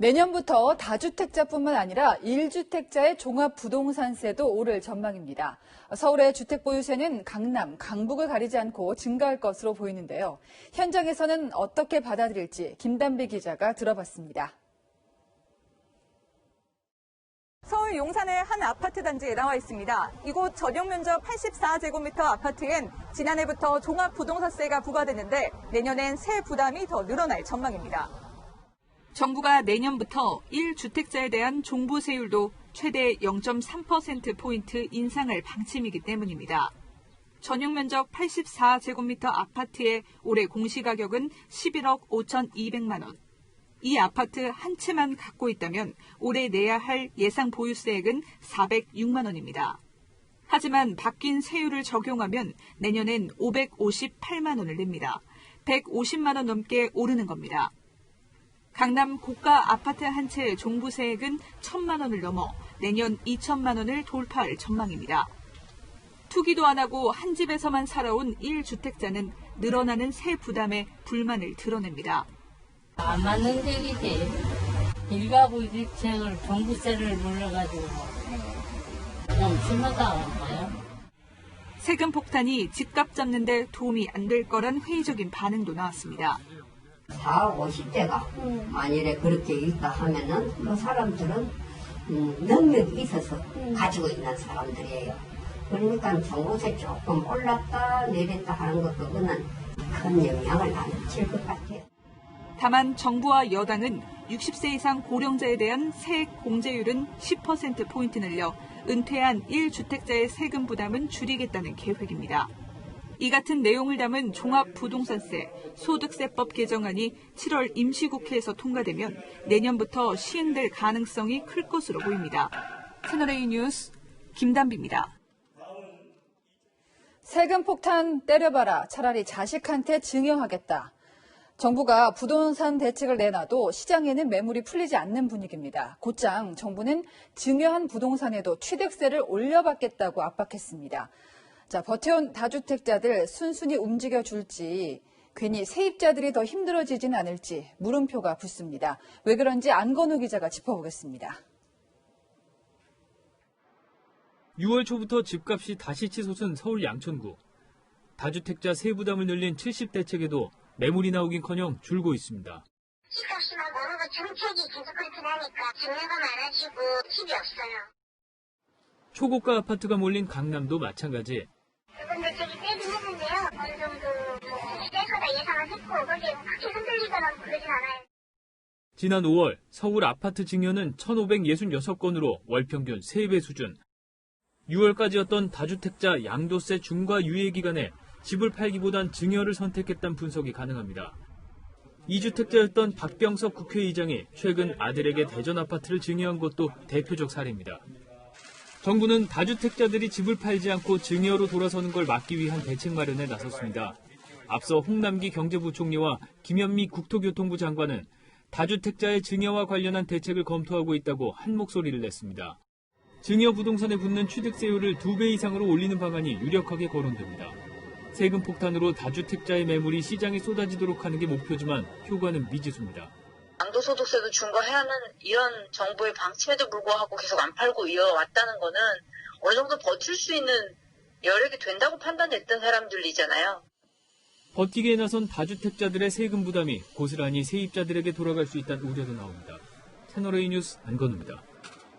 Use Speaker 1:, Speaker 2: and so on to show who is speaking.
Speaker 1: 내년부터 다주택자뿐만 아니라 1주택자의 종합부동산세도 오를 전망입니다. 서울의 주택보유세는 강남, 강북을 가리지 않고 증가할 것으로 보이는데요. 현장에서는 어떻게 받아들일지 김단비 기자가 들어봤습니다.
Speaker 2: 서울 용산의 한 아파트 단지에 나와 있습니다. 이곳 전용 면적 84제곱미터 아파트엔 지난해부터 종합부동산세가 부과되는데 내년엔 세 부담이 더 늘어날 전망입니다. 정부가 내년부터 1주택자에 대한 종부세율도 최대 0.3%포인트 인상할 방침이기 때문입니다. 전용 면적 84제곱미터 아파트의 올해 공시가격은 11억 5,200만 원. 이 아파트 한 채만 갖고 있다면 올해 내야 할 예상 보유세액은 406만 원입니다. 하지만 바뀐 세율을 적용하면 내년엔 558만 원을 냅니다. 150만 원 넘게 오르는 겁니다. 강남 고가 아파트 한 채의 종부세액은 1,000만 원을 넘어 내년 2천만 원을 돌파할 전망입니다. 투기도 안 하고 한 집에서만 살아온 1주택자는 늘어나는 세 부담에 불만을 드러냅니다.
Speaker 3: 안 맞는 얘기지. 일가구 일주택을 종부세를 물려가지고 좀 심하다.
Speaker 2: 세금 폭탄이 집값 잡는 데 도움이 안 될 거란 회의적인 반응도 나왔습니다.
Speaker 4: 40, 50대가 만일에 그렇게 있다 하면은 그 사람들은 능력이 있어서 가지고 있는 사람들이에요. 그러니까 종부세 조금 올랐다 내렸다 하는 것 그거는 큰 영향을 안 미칠 것 같아요.
Speaker 2: 다만 정부와 여당은 60세 이상 고령자에 대한 세액 공제율은 10%포인트 늘려 은퇴한 1주택자의 세금 부담은 줄이겠다는 계획입니다. 이 같은 내용을 담은 종합부동산세, 소득세법 개정안이 7월 임시국회에서 통과되면 내년부터 시행될 가능성이 클 것으로 보입니다. 채널A 뉴스 김단비입니다.
Speaker 1: 세금 폭탄 때려봐라. 차라리 자식한테 증여하겠다. 정부가 부동산 대책을 내놔도 시장에는 매물이 풀리지 않는 분위기입니다. 곧장 정부는 증여한 부동산에도 취득세를 올려받겠다고 압박했습니다. 자, 버텨온 다주택자들 순순히 움직여줄지 괜히 세입자들이 더 힘들어지진 않을지 물음표가 붙습니다. 왜 그런지 안건우 기자가 짚어보겠습니다.
Speaker 5: 6월 초부터 집값이 다시 치솟은 서울 양천구. 다주택자 세부담을 늘린 70대책에도 매물이 나오긴커녕 줄고 있습니다.
Speaker 6: 집값이 막 오르고 정책이 계속 그렇게 나니까 증여가 많아지고 집이 없어요.
Speaker 5: 초고가 아파트가 몰린 강남도 마찬가지.
Speaker 6: 그건 대책이 세긴 했는데요. 어느 정도 셀 거다 예상을 했고 거기에 크게 흔들리거나 그러진 않아요.
Speaker 5: 지난 5월 서울 아파트 증여는 1,566건으로 월 평균 3배 수준. 6월까지였던 다주택자 양도세 중과 유예 기간에 집을 팔기보단 증여를 선택했다는 분석이 가능합니다. 2주택자였던 박병석 국회의장이 최근 아들에게 대전 아파트를 증여한 것도 대표적 사례입니다. 정부는 다주택자들이 집을 팔지 않고 증여로 돌아서는 걸 막기 위한 대책 마련에 나섰습니다. 앞서 홍남기 경제부총리와 김현미 국토교통부 장관은 다주택자의 증여와 관련한 대책을 검토하고 있다고 한 목소리를 냈습니다. 증여 부동산에 붙는 취득세율을 2배 이상으로 올리는 방안이 유력하게 거론됩니다. 세금 폭탄으로 다주택자의 매물이 시장에 쏟아지도록 하는 게 목표지만 효과는 미지수입니다.
Speaker 7: 양도소득세도 중과해야만 이런 정부의 방침에도 불구하고 계속 안 팔고 이어왔다는 거는 어느 정도 버틸 수 있는 여력이 된다고 판단했던 사람들이잖아요.
Speaker 5: 버티기에 나선 다주택자들의 세금 부담이 고스란히 세입자들에게 돌아갈 수 있다는 우려도 나옵니다. 채널A 뉴스 안건우입니다.